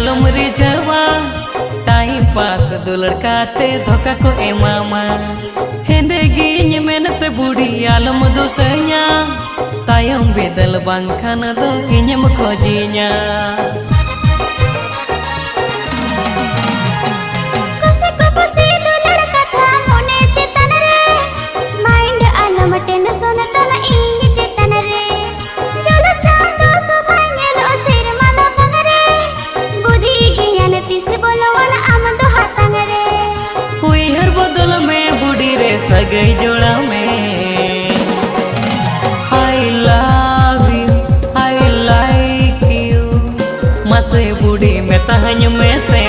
आलम रिझवा time pass दुलड़ काते धोखा को एमामा हेंदे गिन मेनते बुढ़ी आलम दुसैया तायम बेदल बांखान दो इñem खोजिया सगई जोड़ा में I love you I like you मसे बूढ़ी में तहन में से